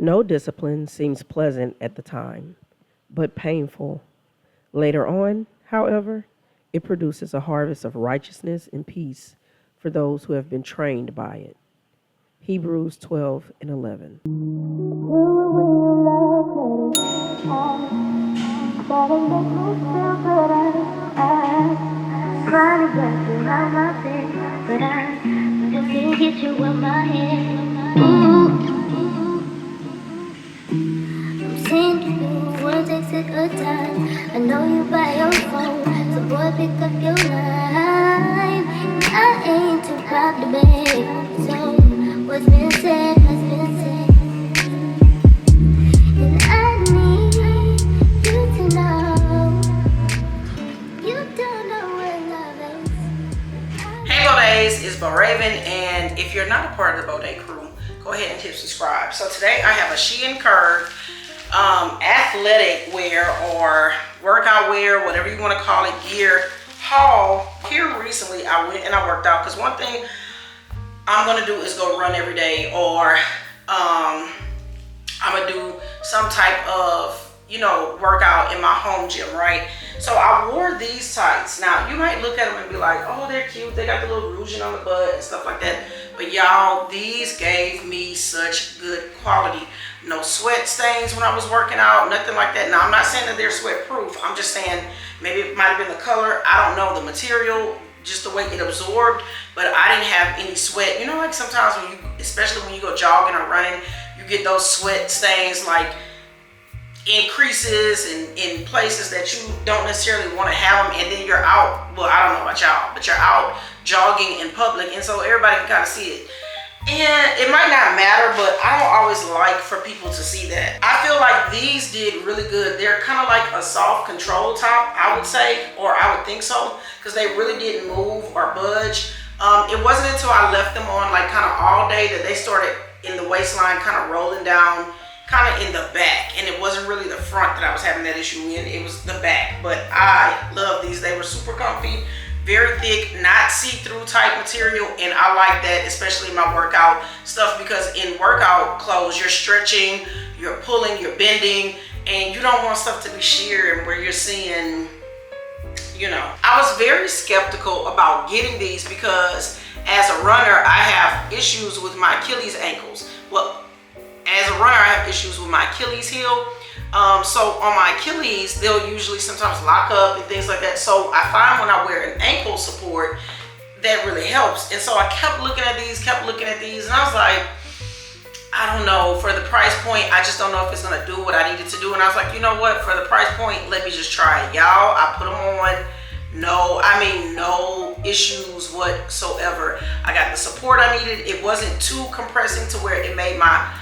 No discipline seems pleasant at the time, but painful. Later on, however, it produces a harvest of righteousness and peace for those who have been trained by it. Hebrews 12 and 11. Trying to get you out my bed, but I still can't get you in my head. I'm saying you one takes at a time. I know you by your phone, so boy pick up your line. I ain't too proud to beg, so what's been said has been said. And I need you to know you don't know where love is. Hey Beau Days, it's Beau Raven, and if you're not a part of the Beau Day crew, go ahead and hit subscribe. So today I have a SHEIN Curve athletic wear or workout wear, whatever you want to call it, gear haul. Here recently I went and I worked out because one thing I'm gonna do is go run every day, or I'm gonna do some type of workout in my home gym, right? So I wore these tights. Now you might look at them and be like, oh, they're cute, they got the little rouging on the butt and stuff like that, but y'all, these gave me such good quality. No sweat stains when I was working out, nothing like that. Now I'm not saying that they're sweat proof, I'm just saying maybe it might have been the color, I don't know, the material, just the way it absorbed, but I didn't have any sweat. Like sometimes when you, especially when you go jogging or running, you get those sweat stains, like increases in places that you don't necessarily want to have them, and then you're out, well, I don't know about y'all, but you're out jogging in public, and so everybody can kind of see it. And it might not matter, but I don't always like for people to see that. I feel like these did really good. They're kind of like a soft control top, I would say, or I would think so, because they really didn't move or budge. It wasn't until I left them on like kind of all day that they started in the waistline kind of rolling down, kind of in the back, and it wasn't really the front that I was having that issue in, it was the back. But I love these. They were super comfy, very thick, not see-through type material, and I like that, especially in my workout stuff, because in workout clothes you're stretching, you're pulling, you're bending, and you don't want stuff to be sheer and where you're seeing, I was very skeptical about getting these because as a runner I have issues with my Achilles ankles. Well, as a runner, I have issues with my Achilles heel. So on my Achilles, they'll usually sometimes lock up and things like that. So I find when I wear an ankle support, that really helps. And so I kept looking at these, and I was like, I don't know, for the price point, I just don't know if it's gonna do what I needed to do. And I was like, you know what, for the price point, let me just try it. Y'all, I put them on. No issues whatsoever. I got the support I needed. It wasn't too compressing to where it made my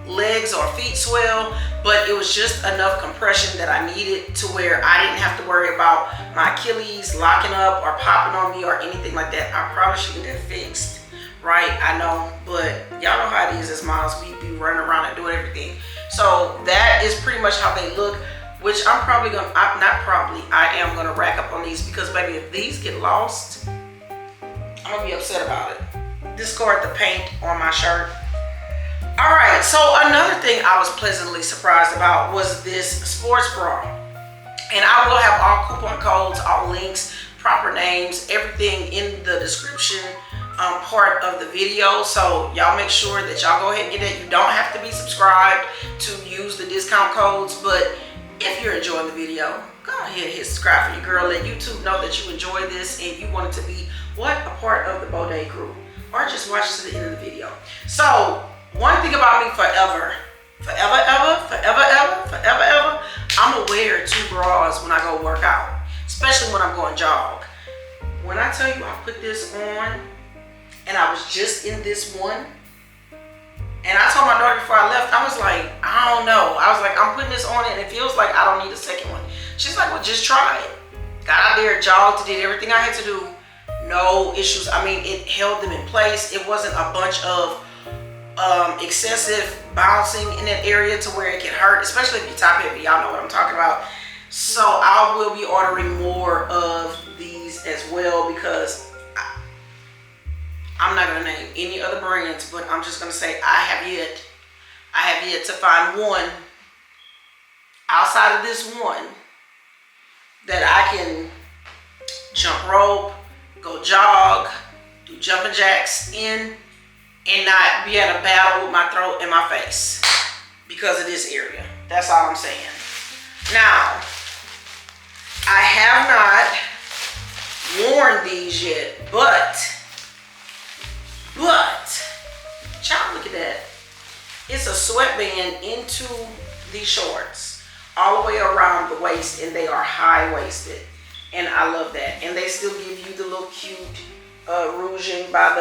legs or feet swell, but it was just enough compression that I needed to where I didn't have to worry about my Achilles locking up or popping on me or anything like that. I probably should get that fixed, right? I know, but y'all know how it is as moms, we be running around and doing everything. So that is pretty much how they look, which I am gonna rack up on these, because baby, if these get lost, I'm gonna be upset about it. Discard the paint on my shirt. All right, so another thing I was pleasantly surprised about was this sports bra. And I will have all coupon codes, all links, proper names, everything in the description part of the video. So y'all make sure that y'all go ahead and get it. You don't have to be subscribed to use the discount codes, but if you're enjoying the video, go ahead and hit subscribe for your girl. Let YouTube know that you enjoy this and you want it to be a part of the Beau Day crew, or just watch to the end of the video. So one thing about me forever, I'm gonna wear 2 bras when I go work out, especially when I'm going jog. When I tell you I put this on and I was just in this one, and I told my daughter before I left, I was like, I don't know. I was like, I'm putting this on and it feels like I don't need a second one. She's like, well, just try it. Got out there, jogged, did everything I had to do. No issues. I mean, it held them in place. It wasn't a bunch of excessive bouncing in that area to where it can hurt, especially if you're top heavy. Y'all know what I'm talking about. So I will be ordering more of these as well, because I'm not gonna name any other brands, but I'm just gonna say I have yet I have yet to find one outside of this one that I can jump rope, go jog, do jumping jacks in, and not be at a battle with my throat and my face because of this area. That's all I'm saying. Now, I have not worn these yet, but, child, look at that. It's a sweatband into these shorts, all the way around the waist, and they are high-waisted, and I love that. And they still give you the little cute rouging by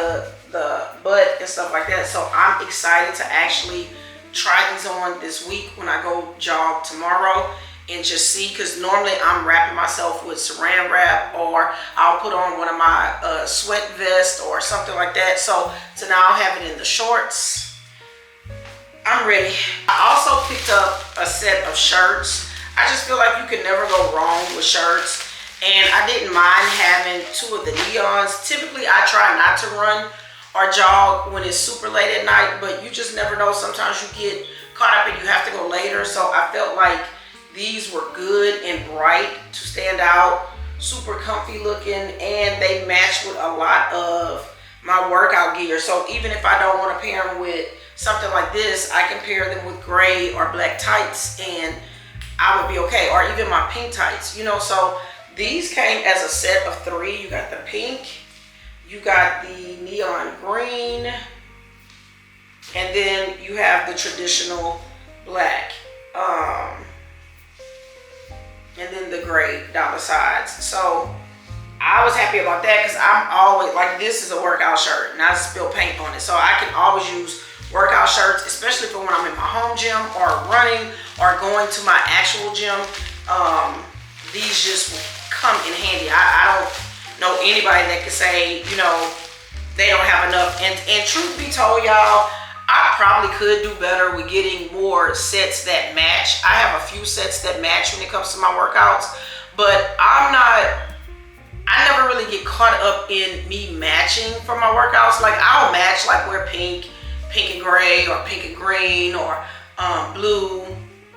the butt and stuff like that. So I'm excited to actually try these on this week when I go jog tomorrow and just see, because normally I'm wrapping myself with saran wrap, or I'll put on one of my sweat vests or something like that. So to now have it in the shorts, I'm ready. I also picked up a set of shirts. I just feel like you can never go wrong with shirts. And I didn't mind having 2 of the neons. Typically, I try not to run or jog when it's super late at night, but you just never know. Sometimes you get caught up and you have to go later. So I felt like these were good and bright to stand out, super comfy looking, and they match with a lot of my workout gear. So even if I don't want to pair them with something like this, I can pair them with gray or black tights and I would be okay, or even my pink tights, you know. So these came as a set of 3. You got the pink, you got the neon green, and then you have the traditional black, and then the gray down the sides. So I was happy about that, because I'm always, like, this is a workout shirt and I spill paint on it. So I can always use workout shirts, especially for when I'm in my home gym or running or going to my actual gym. These just come in handy. I don't know anybody that could say, you know, they don't have enough. And truth be told, y'all, I probably could do better with getting more sets that match. I have a few sets that match when it comes to my workouts, but I never really get caught up in me matching for my workouts. Like, I'll match, like, wear pink and gray, or pink and green, or blue,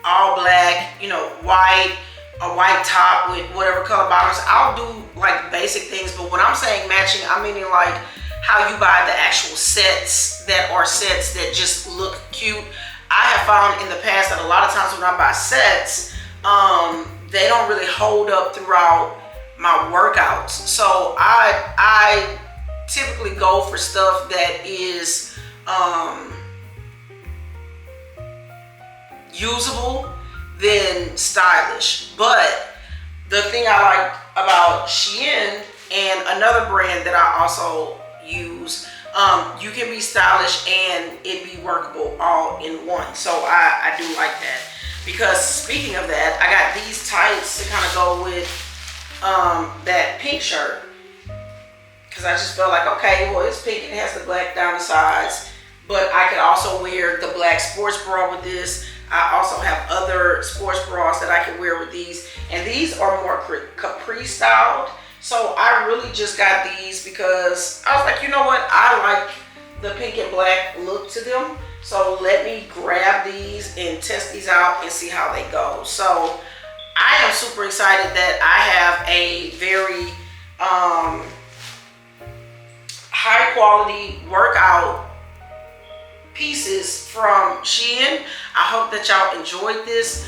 all black, you know, white, a white top with whatever color bottoms. I'll do like basic things, but when I'm saying matching, I'm meaning like how you buy the actual sets that are sets that just look cute. I have found in the past that a lot of times when I buy sets, they don't really hold up throughout my workouts. So I typically go for stuff that is usable than stylish. But the thing I like about SHEIN, and another brand that I also use, you can be stylish and it be workable all in one. So I do like that. Because speaking of that, I got these tights to kind of go with that pink shirt, because I just felt like, okay, well, it's pink and it has the black down the sides, but I could also wear the black sports bra with this. I also have other sports bras that I can wear with these, and these are more capri styled. So I really just got these because I was like, you know what, I like the pink and black look to them, so let me grab these and test these out and see how they go. So I am super excited that I have a very high quality workout pieces from SHEIN. I hope that y'all enjoyed this.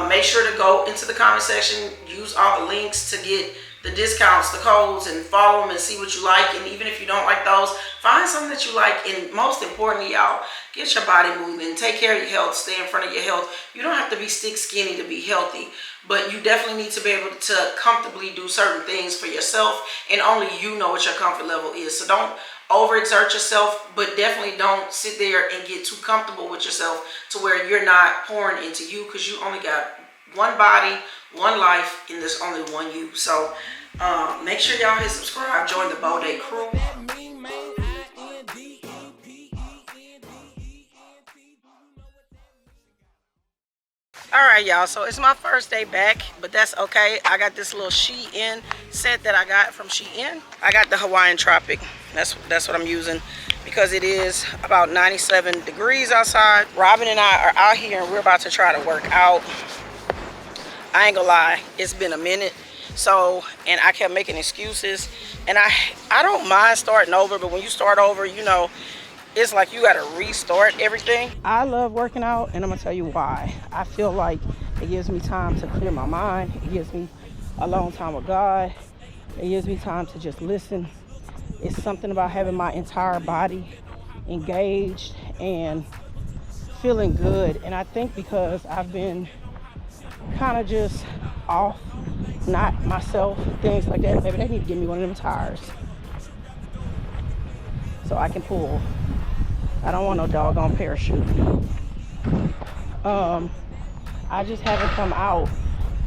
Make sure to go into the comment section, use all the links to get the discounts, the codes, and follow them and see what you like. And even if you don't like those, find something that you like. And most importantly, y'all, get your body moving, take care of your health, stay in front of your health. You don't have to be stick skinny to be healthy, but you definitely need to be able to comfortably do certain things for yourself, and only you know what your comfort level is. So don't overexert yourself, but definitely don't sit there and get too comfortable with yourself to where you're not pouring into you, because you only got one body, one life, and there's only one you. So make sure y'all hit subscribe, join the Beau Day crew. All right, y'all, so it's my first day back, but that's okay. I got this little SHEIN set that I got from SHEIN. I got the Hawaiian Tropic. That's what I'm using. because it is about 97 degrees outside. Robin and I are out here and we're about to try to work out. I ain't gonna lie, it's been a minute. So, and I kept making excuses, and I don't mind starting over, but when you start over, you know, it's like you gotta restart everything. I love working out, and I'm gonna tell you why. I feel like it gives me time to clear my mind. It gives me a long time with God. It gives me time to just listen. It's something about having my entire body engaged and feeling good. And I think because I've been kind of just off, not myself, things like that. Maybe they need to give me one of them tires so I can pull. I don't want no doggone parachute. I just haven't come out,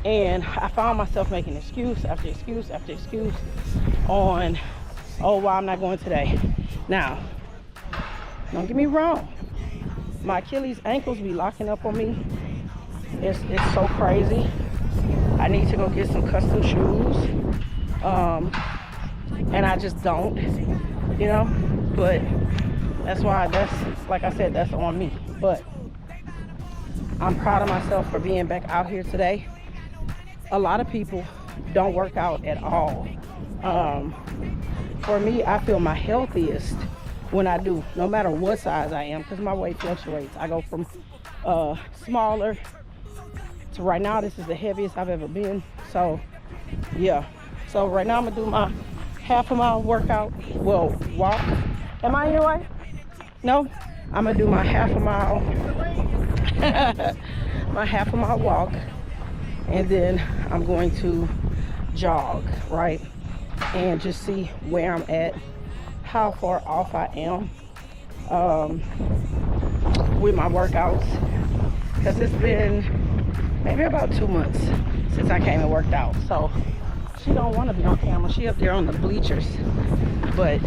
and I found myself making excuse after excuse after excuse on, oh, why I'm not going today. Now, don't get me wrong, my Achilles ankles be locking up on me. It's so crazy. I need to go get some custom shoes, and I just don't, you know, but that's why, that's, like I said, that's on me. But I'm proud of myself for being back out here today. A lot of people don't work out at all. For me, I feel my healthiest when I do, no matter what size I am, because my weight fluctuates. I go from smaller to right now, this is the heaviest I've ever been. So yeah, so right now I'm gonna do my half a mile workout, well, walk. Am I in your way? No, I'm gonna do my half a mile my half a mile walk, and then I'm going to jog, right, and just see where I'm at, how far off I am with my workouts, because it's been maybe about 2 months since I came and worked out. So she don't want to be on camera. She up there on the bleachers, but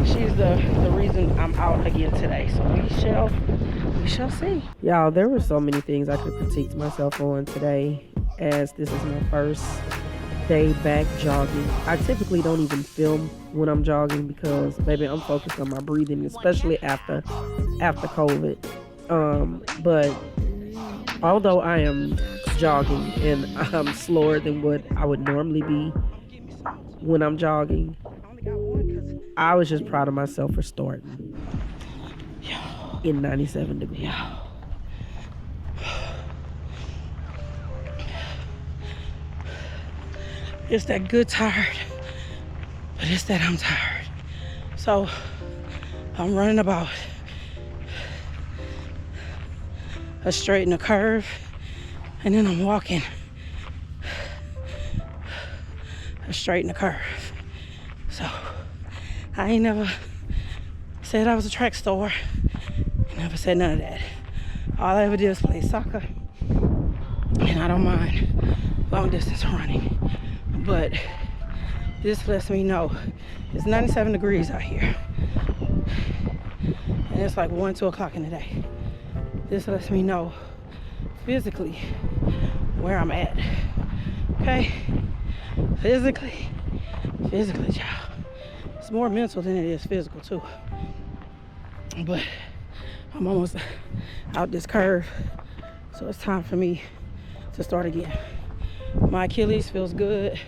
she's the reason I'm out again today. So we shall see. Y'all, there were so many things I could critique myself on today, as this is my first day back jogging. I typically don't even film when I'm jogging because, baby, I'm focused on my breathing, especially after COVID. But although I am jogging and I'm slower than what I would normally be when I'm jogging, I was just proud of myself for starting in 97 degrees. It's that good tired, but it's that I'm tired. So I'm running about a straight and a curve, and then I'm walking a straight and a curve. So I ain't never said I was a track star. Never said none of that. All I ever did was play soccer, and I don't mind long distance running. But this lets me know it's 97 degrees out here, and it's like 1, 2 o'clock in the day. This lets me know physically where I'm at. Okay? Physically, child. It's more mental than it is physical too. But I'm almost out this curve, so it's time for me to start again. My Achilles feels good.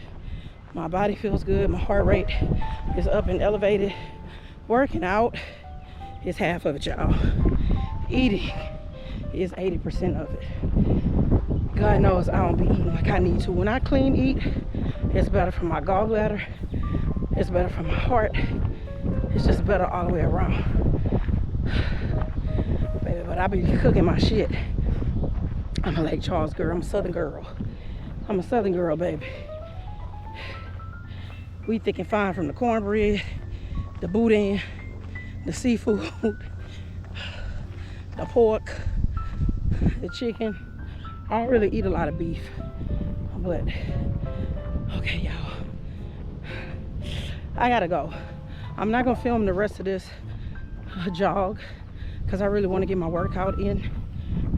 My body feels good. My heart rate is up and elevated. Working out is half of it, y'all. Eating is 80% of it. God knows I don't be eating like I need to. When I clean eat, it's better for my gallbladder. It's better for my heart. It's just better all the way around. Baby, but I be cooking my shit. I'm a Lake Charles girl. I'm a Southern girl. I'm a Southern girl, baby. We thick and fine, from the cornbread, the boudin, the seafood, the pork, the chicken. I don't really eat a lot of beef, but okay, y'all. I gotta go. I'm not gonna film the rest of this jog because I really want to get my workout in.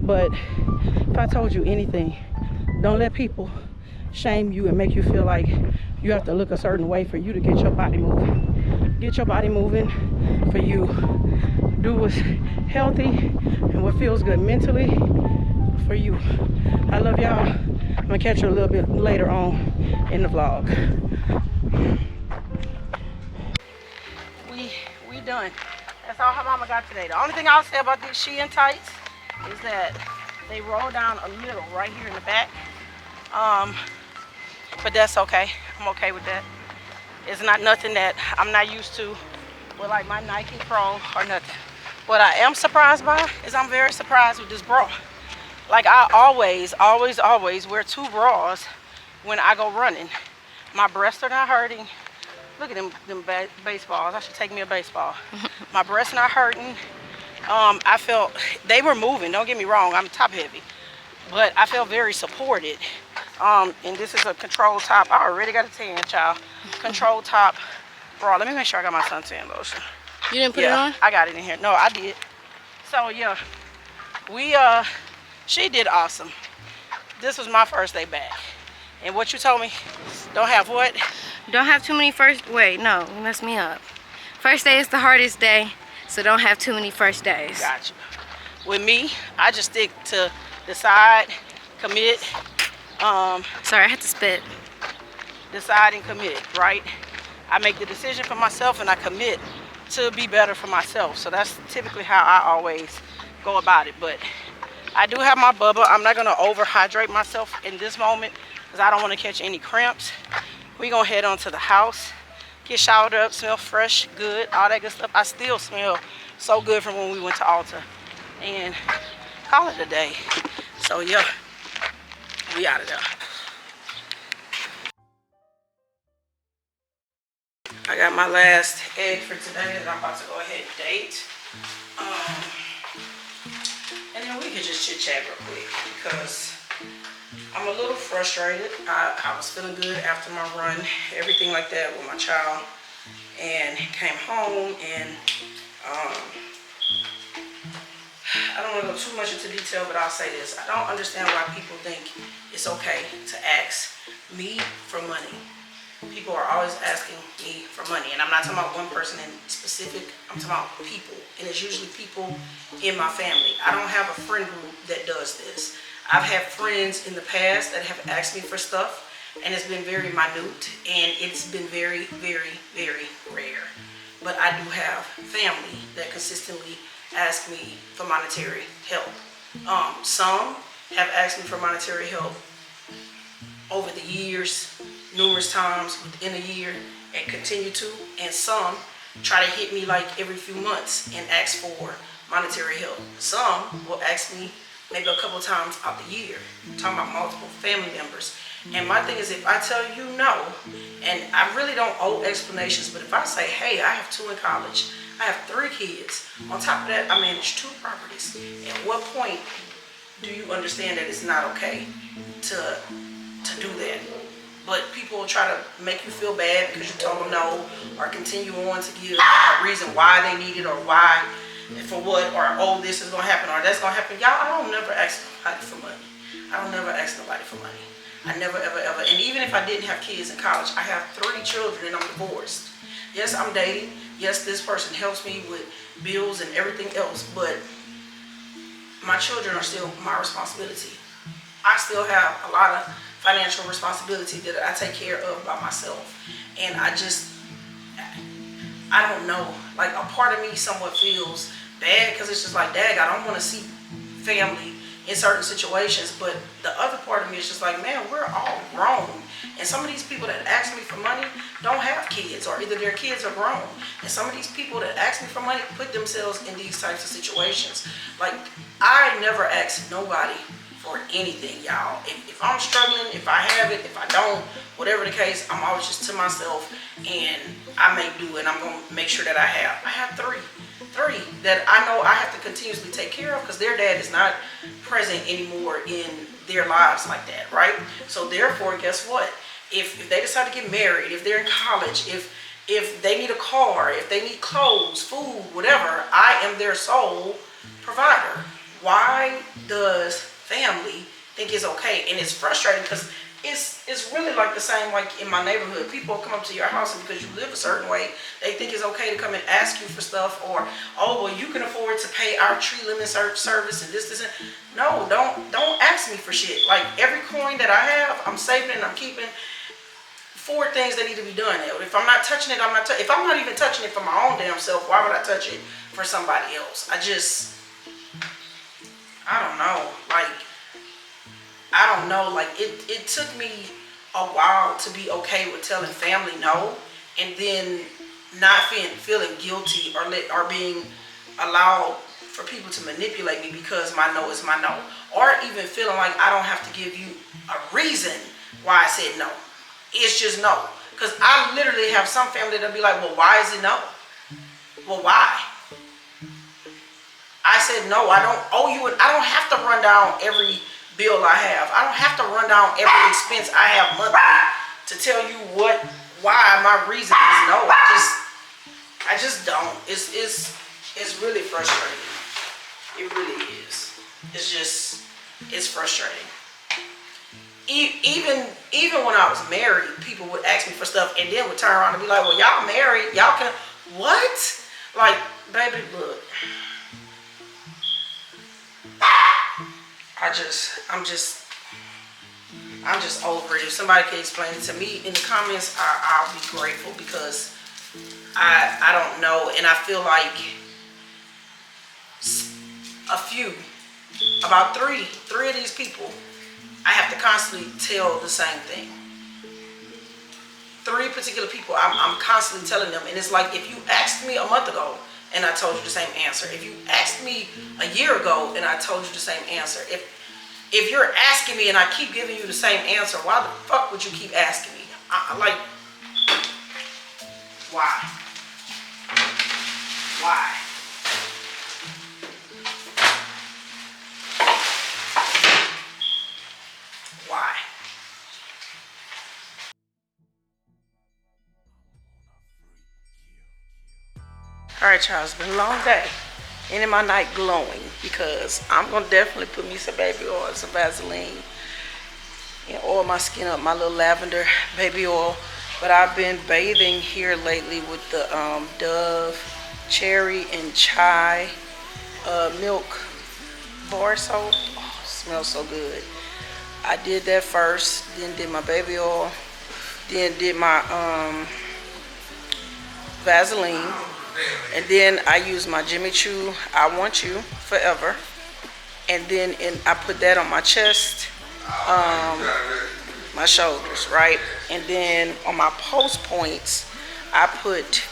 But if I told you anything, don't let people shame you and make you feel like you have to look a certain way for you to get your body moving. get your body moving, for you do what's healthy and what feels good mentally for you. I love y'all. I'm gonna catch you a little bit later on in the vlog. We done. That's all her mama got today. The only thing I'll say about these SHEIN tights is that they roll down a little right here in the back. But that's okay. I'm okay with that. It's not nothing that I'm not used to with like my Nike Pro or nothing. What I am surprised by is I'm very surprised with this bra. Like I always wear 2 bras when I go running. My breasts are not hurting. Look at them baseballs. I should take me a baseball. My breasts not hurting. I felt they were moving. Don't get me wrong. I'm top heavy, but I felt very supported. And this is a control top. I already got a tan, child. Control top bra. Let me make sure I got my suntan lotion. You didn't put it on? I got it in here. No, I did. So yeah, she did awesome. This was my first day back. And what you told me, don't have what? Don't have too many first, wait, no, you messed me up. First day is the hardest day, so don't have too many first days. Gotcha. With me, I just stick to decide, commit. Sorry, I had to spit. Decide and commit, right? I make the decision for myself and I commit to be better for myself. So that's typically how I always go about it. But I do have my bubble. I'm not gonna overhydrate myself in this moment because I don't want to catch any cramps. We're gonna head on to the house, get showered up, smell fresh, good, all that good stuff. I still smell so good from when we went to Ulta, and call it a day. So yeah, we out of there. I got my last egg for today that I'm about to go ahead and date. And then we can just chit chat real quick because I'm a little frustrated. I was feeling good after my run, everything like that with my child, and came home and I don't want to go too much into detail, but I'll say this. I don't understand why people think it's okay to ask me for money. People are always asking me for money, and I'm not talking about one person in specific. I'm talking about people, and it's usually people in my family. I don't have a friend group that does this. I've had friends in the past that have asked me for stuff, and it's been very minute, and it's been very, very, very rare. But I do have family that consistently ask me for monetary help. Some have asked me for monetary help over the years, numerous times within a year, and continue to. And some try to hit me like every few months and ask for monetary help. Some will ask me maybe a couple times out the year. I'm talking about multiple family members. And my thing is, if I tell you no, and I really don't owe explanations, but if I say, hey, I have 2 in college, I have 3 kids, on top of that, I manage 2 properties. At what point do you understand that it's not okay to do that? But people will try to make you feel bad because you told them no, or continue on to give a reason why they need it, or why, for what, or oh, this is gonna happen, or that's gonna happen. Y'all, I don't never ask nobody for money. I don't never ask nobody for money. I never, ever, ever. And even if I didn't have kids in college, I have 3 children and I'm divorced. Yes, I'm dating. Yes, this person helps me with bills and everything else, but my children are still my responsibility. I still have a lot of financial responsibility that I take care of by myself. And I don't know, like a part of me somewhat feels bad because it's just like, dang, I don't want to see family in certain situations, but the other part of me is just like, man, we're all grown. And some of these people that ask me for money don't have kids, or either their kids are grown. And some of these people that ask me for money put themselves in these types of situations. Like, I never ask nobody for anything, y'all. If I'm struggling, if I have it, if I don't, whatever the case, I'm always just to myself, and I make do, and I'm gonna make sure that I have 3 that I know I have to continuously take care of because their dad is not present anymore in their lives like that, right? So therefore, guess what? If they decide to get married, if they're in college, if they need a car, if they need clothes, food, whatever, I am their sole provider. Why does family think it's okay? And it's frustrating because it's really like the same like in my neighborhood. People come up to your house, and because you live a certain way, they think it's okay to come and ask you for stuff, or, oh, well, you can afford to pay our tree limit service and this and no, don't ask me for shit. Like every coin that I have, I'm saving and I'm keeping for things that need to be done. If I'm not touching it, if I'm not even touching it for my own damn self, why would I touch it for somebody else? I don't know. Like it took me a while to be okay with telling family no, and then not feeling guilty or being allowed for people to manipulate me because my no is my no, or even feeling like I don't have to give you a reason why I said no. It's just no. Because I literally have some family that'll be like, well, why is it no? Well, why? I said no, I don't owe you I don't have to run down every bill I have. I don't have to run down every expense I have monthly to tell you why my reason is no. I just don't. It's really frustrating. It really is. It's frustrating. Even when I was married, people would ask me for stuff and then would turn around and be like, well, y'all married, y'all can, what? Like, baby, look. I'm just over it. If somebody can explain it to me in the comments, I'll be grateful, because I don't know, and I feel like about three of these people, I have to constantly tell the same thing. 3 particular people, I'm constantly telling them, and it's like if you asked me a month ago and I told you the same answer. If you asked me a year ago and I told you the same answer. If you're asking me and I keep giving you the same answer, why the fuck would you keep asking me? Like, why? Why? Why? All right, y'all, it's been a long day. Ending my night glowing, because I'm gonna definitely put me some baby oil, some Vaseline, and oil my skin up, my little lavender baby oil. But I've been bathing here lately with the Dove cherry and chai milk bar soap. Oh, it smells so good. I did that first, then did my baby oil, then did my Vaseline, and then I used my Jimmy Choo I Want You Forever, and then I put that on my chest, my shoulders, right? And then on my post points, I put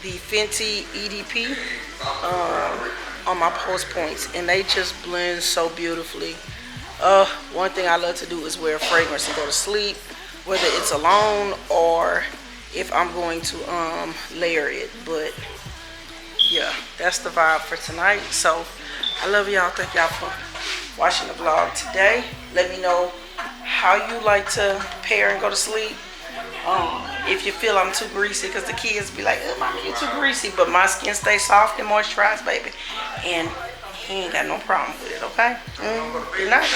the Fenty EDP on my post points, and they just blend so beautifully. One thing I love to do is wear a fragrance and go to sleep, whether it's alone or if I'm going to layer it. But yeah, that's the vibe for tonight. So I love y'all. Thank y'all for watching the vlog today. Let me know how you like to pair and go to sleep. If you feel I'm too greasy, because the kids be like, oh, mommy, you're too greasy, but my skin stays soft and moisturized, baby, and he ain't got no problem with it. Okay, good night.